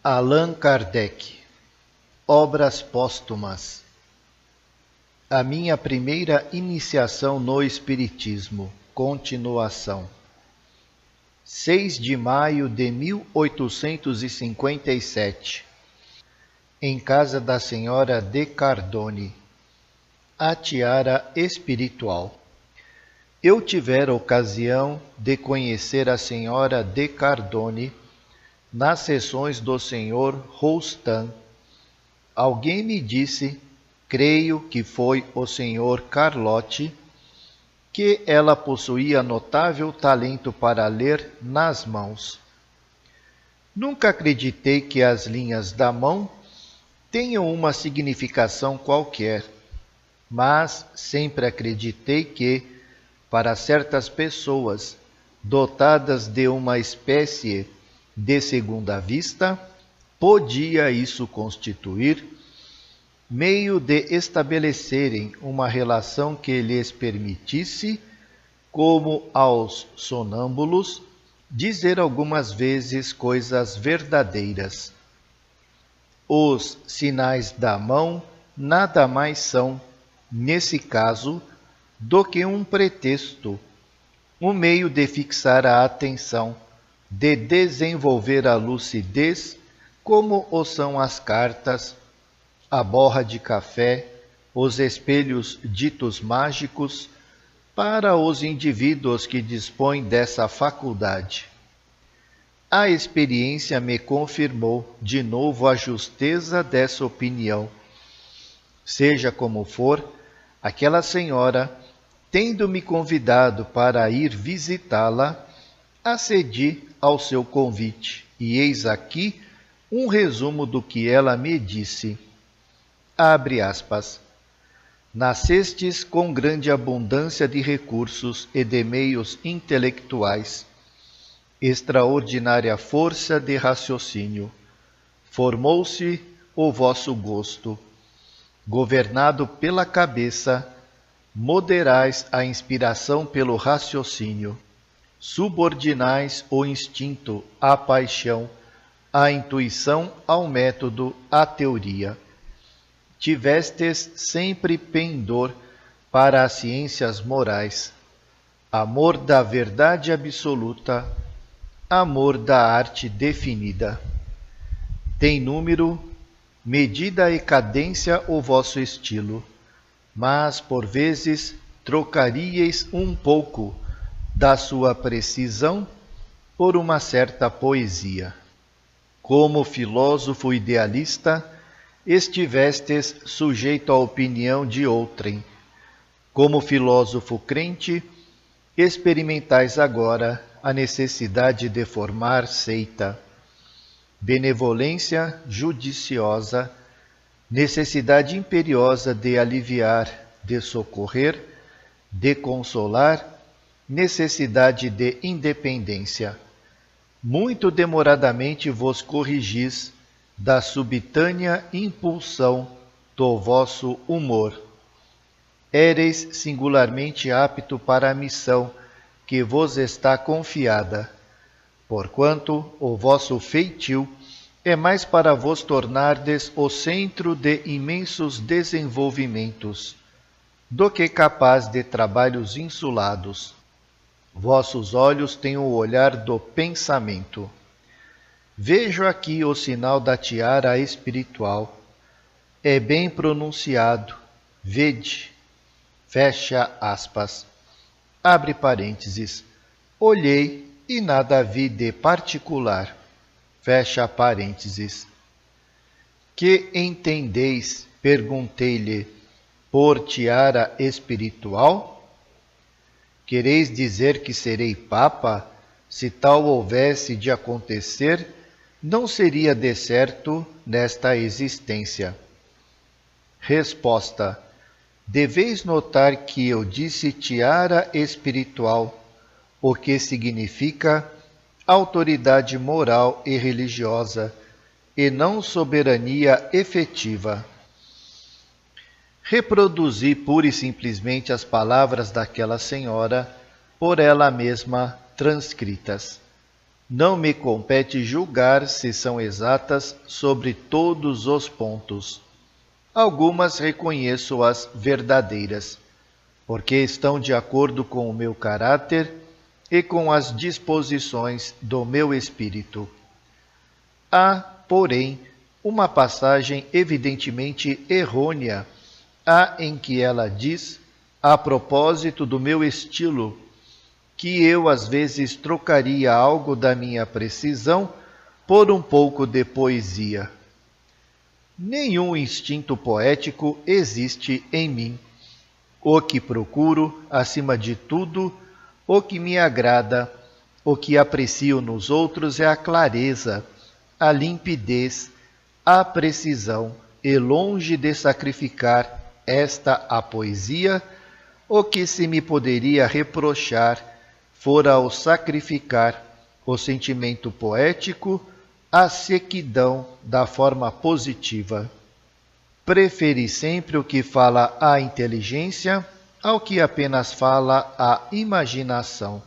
Allan Kardec. Obras póstumas. A minha primeira iniciação no Espiritismo. Continuação. 6 de maio de 1857. Em casa da senhora de Cardone. A tiara espiritual. Eu tivera ocasião de conhecer a senhora de Cardone nas sessões do senhor Roustan. Alguém me disse, creio que foi o senhor Carlotti, que ela possuía notável talento para ler nas mãos. Nunca acreditei que as linhas da mão tenham uma significação qualquer, mas sempre acreditei que, para certas pessoas dotadas de uma espécie de segunda vista, podia isso constituir meio de estabelecerem uma relação que lhes permitisse, como aos sonâmbulos, dizer algumas vezes coisas verdadeiras. Os sinais da mão nada mais são, nesse caso, do que um pretexto, um meio de fixar a atenção, de desenvolver a lucidez, como o são as cartas, a borra de café, os espelhos ditos mágicos, para os indivíduos que dispõem dessa faculdade. A experiência me confirmou de novo a justeza dessa opinião. Seja como for, aquela senhora, tendo-me convidado para ir visitá-la, acedi ao seu convite, e eis aqui um resumo do que ela me disse. Abre aspas. Nascestes com grande abundância de recursos e de meios intelectuais, extraordinária força de raciocínio. Formou-se o vosso gosto. Governado pela cabeça, moderais a inspiração pelo raciocínio, subordinais o instinto à paixão, a intuição ao método, à teoria. Tivestes sempre pendor para as ciências morais, amor da verdade absoluta, amor da arte definida. Tem número, medida e cadência o vosso estilo, mas por vezes trocaríeis um pouco da sua precisão por uma certa poesia. Como filósofo idealista, estivestes sujeito à opinião de outrem. Como filósofo crente, experimentais agora a necessidade de formar seita. Benevolência judiciosa, necessidade imperiosa de aliviar, de socorrer, de consolar, necessidade de independência. Muito demoradamente vos corrigis da subitânea impulsão do vosso humor. Éreis singularmente apto para a missão que vos está confiada, porquanto o vosso feitio é mais para vos tornardes o centro de imensos desenvolvimentos, do que capaz de trabalhos insulados. Vossos olhos têm o olhar do pensamento. Vejo aqui o sinal da tiara espiritual. É bem pronunciado. Vede. Fecha aspas. Abre parênteses. Olhei e nada vi de particular. Fecha parênteses. Que entendeis? Perguntei-lhe. Por tiara espiritual? Quereis dizer que serei papa? Se tal houvesse de acontecer, não seria de certo nesta existência. Resposta. Deveis notar que eu disse tiara espiritual, o que significa autoridade moral e religiosa, e não soberania efetiva. Reproduzi pura e simplesmente as palavras daquela senhora, por ela mesma transcritas. não me compete julgar se são exatas sobre todos os pontos. Algumas reconheço-as verdadeiras, porque estão de acordo com o meu caráter e com as disposições do meu espírito. Há, porém, uma passagem evidentemente errônea, em que ela diz, a propósito do meu estilo, que eu às vezes trocaria algo da minha precisão por um pouco de poesia. Nenhum instinto poético existe em mim. O que procuro, acima de tudo, o que me agrada, o que aprecio nos outros é a clareza, a limpidez, a precisão, e longe de sacrificar esta à poesia, o que se me poderia reprochar fora o sacrificar o sentimento poético à sequidão da forma positiva. Preferi sempre o que fala à inteligência ao que apenas fala à imaginação.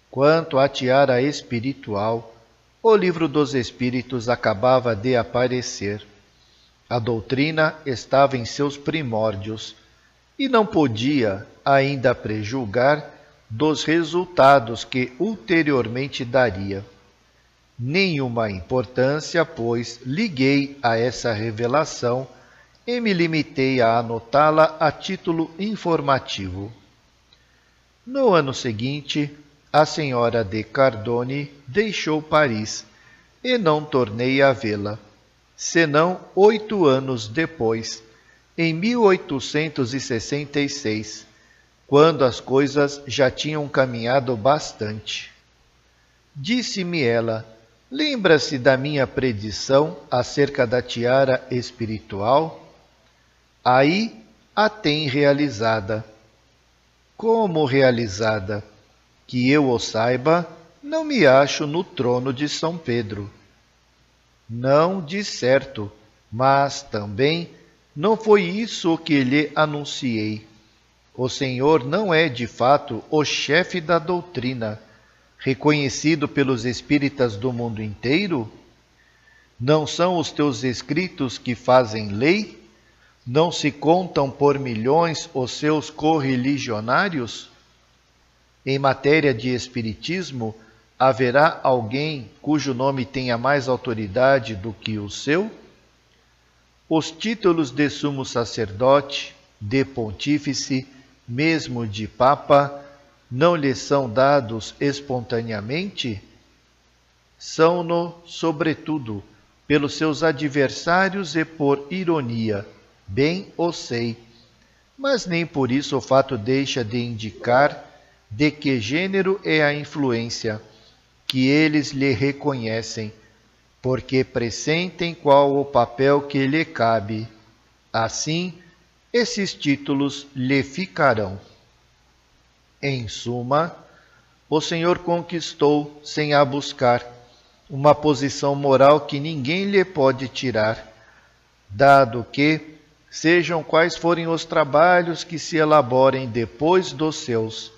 Quanto à tiara espiritual, o livro dos Espíritos acabava de aparecer. A doutrina estava em seus primórdios e não podia ainda prejulgar dos resultados que ulteriormente daria. Nenhuma importância, pois, liguei a essa revelação e me limitei a anotá-la a título informativo. No ano seguinte, a senhora de Cardone deixou Paris e não tornei a vê-la, senão 8 anos depois, em 1866, quando as coisas já tinham caminhado bastante. Disse-me ela: lembra-se da minha predição acerca da tiara espiritual? Aí a tem realizada. Como realizada? Que eu o saiba, não me acho no trono de São Pedro. Não, de certo, mas também não foi isso o que lhe anunciei. O Senhor não é, de fato, o chefe da doutrina, reconhecido pelos espíritas do mundo inteiro? Não são os teus escritos que fazem lei? Não se contam por milhões os seus correligionários? Em matéria de espiritismo, haverá alguém cujo nome tenha mais autoridade do que o seu? Os títulos de sumo sacerdote, de pontífice, mesmo de papa, não lhes são dados espontaneamente? São-no, sobretudo, pelos seus adversários e por ironia, bem o sei, mas nem por isso o fato deixa de indicar de que gênero é a influência que eles lhe reconhecem, porque pressentem qual o papel que lhe cabe. Assim, esses títulos lhe ficarão. Em suma, o Senhor conquistou, sem a buscar, uma posição moral que ninguém lhe pode tirar, dado que, sejam quais forem os trabalhos que se elaborem depois dos seus,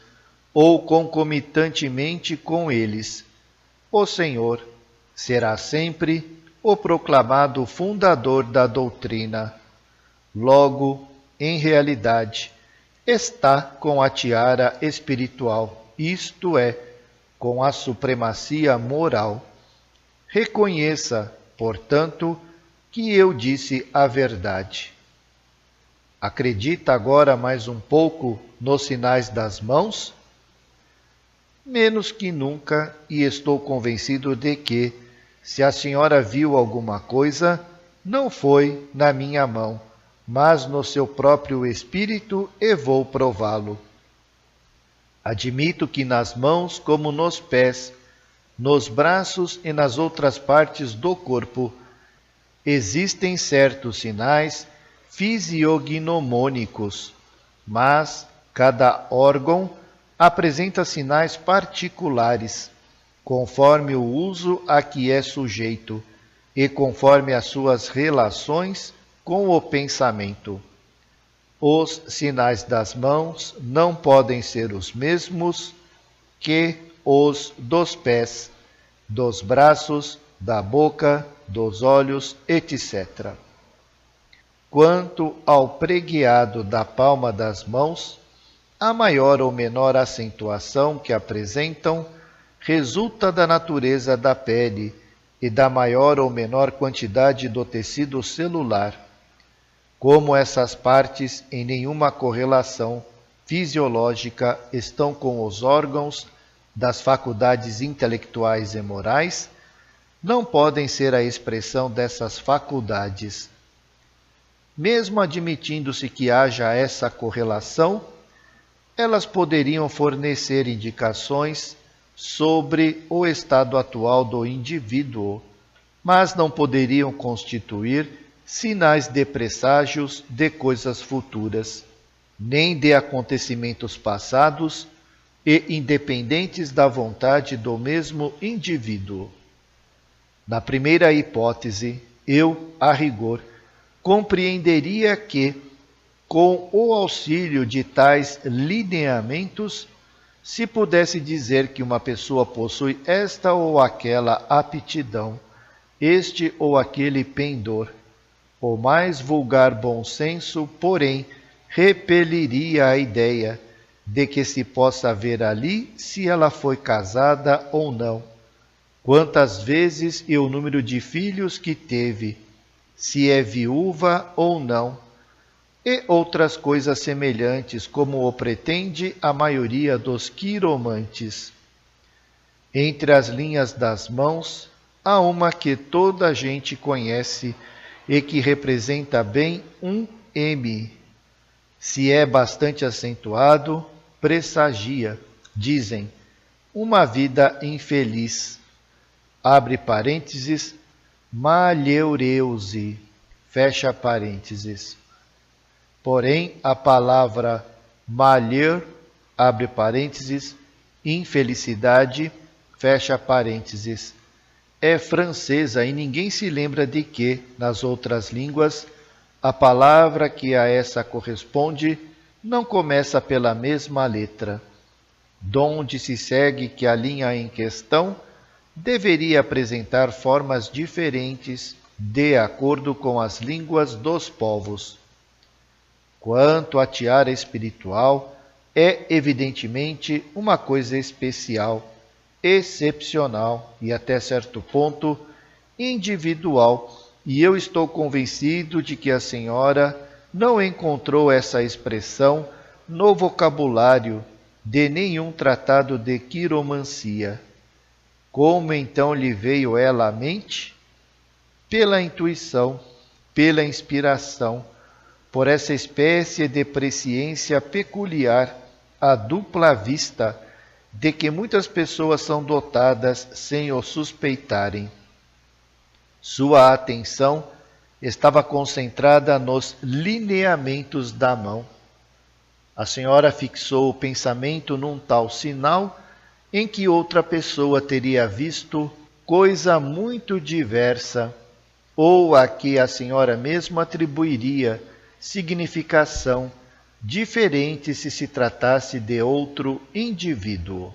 ou concomitantemente com eles, o Senhor será sempre o proclamado fundador da doutrina. Logo, em realidade, está com a tiara espiritual, isto é, com a supremacia moral. Reconheça, portanto, que eu disse a verdade. Acredita agora mais um pouco nos sinais das mãos? Menos que nunca, e estou convencido de que, se a senhora viu alguma coisa, não foi na minha mão, mas no seu próprio espírito, e vou prová-lo. Admito que nas mãos como nos pés, nos braços e nas outras partes do corpo, existem certos sinais fisiognomônicos, mas cada órgão apresenta sinais particulares, conforme o uso a que é sujeito e conforme as suas relações com o pensamento. Os sinais das mãos não podem ser os mesmos que os dos pés, dos braços, da boca, dos olhos, etc. Quanto ao pregueado da palma das mãos, a maior ou menor acentuação que apresentam resulta da natureza da pele e da maior ou menor quantidade do tecido celular. Como essas partes em nenhuma correlação fisiológica estão com os órgãos das faculdades intelectuais e morais, não podem ser a expressão dessas faculdades. Mesmo admitindo-se que haja essa correlação, elas poderiam fornecer indicações sobre o estado atual do indivíduo, mas não poderiam constituir sinais de presságios de coisas futuras, nem de acontecimentos passados e independentes da vontade do mesmo indivíduo. Na primeira hipótese, eu, a rigor, compreenderia que, com o auxílio de tais lineamentos, se pudesse dizer que uma pessoa possui esta ou aquela aptidão, este ou aquele pendor. O mais vulgar bom senso, porém, repeliria a ideia de que se possa ver ali se ela foi casada ou não, quantas vezes e o número de filhos que teve, se é viúva ou não, e outras coisas semelhantes, como o pretende a maioria dos quiromantes. Entre as linhas das mãos, há uma que toda a gente conhece e que representa bem um M. Se é bastante acentuado, pressagia, dizem, uma vida infeliz. Abre parênteses, malheureuse, fecha parênteses. Porém, a palavra malheur, abre parênteses, infelicidade, fecha parênteses, é francesa e ninguém se lembra de que, nas outras línguas, a palavra que a essa corresponde não começa pela mesma letra, donde se segue que a linha em questão deveria apresentar formas diferentes de acordo com as línguas dos povos. Quanto à tiara espiritual, é evidentemente uma coisa especial, excepcional e até certo ponto individual, e eu estou convencido de que a senhora não encontrou essa expressão no vocabulário de nenhum tratado de quiromancia. Como então lhe veio ela à mente? Pela intuição, pela inspiração, por essa espécie de presciência peculiar, à dupla vista, de que muitas pessoas são dotadas sem o suspeitarem. Sua atenção estava concentrada nos lineamentos da mão. A senhora fixou o pensamento num tal sinal em que outra pessoa teria visto coisa muito diversa, ou a que a senhora mesma atribuiria significação diferente se se tratasse de outro indivíduo.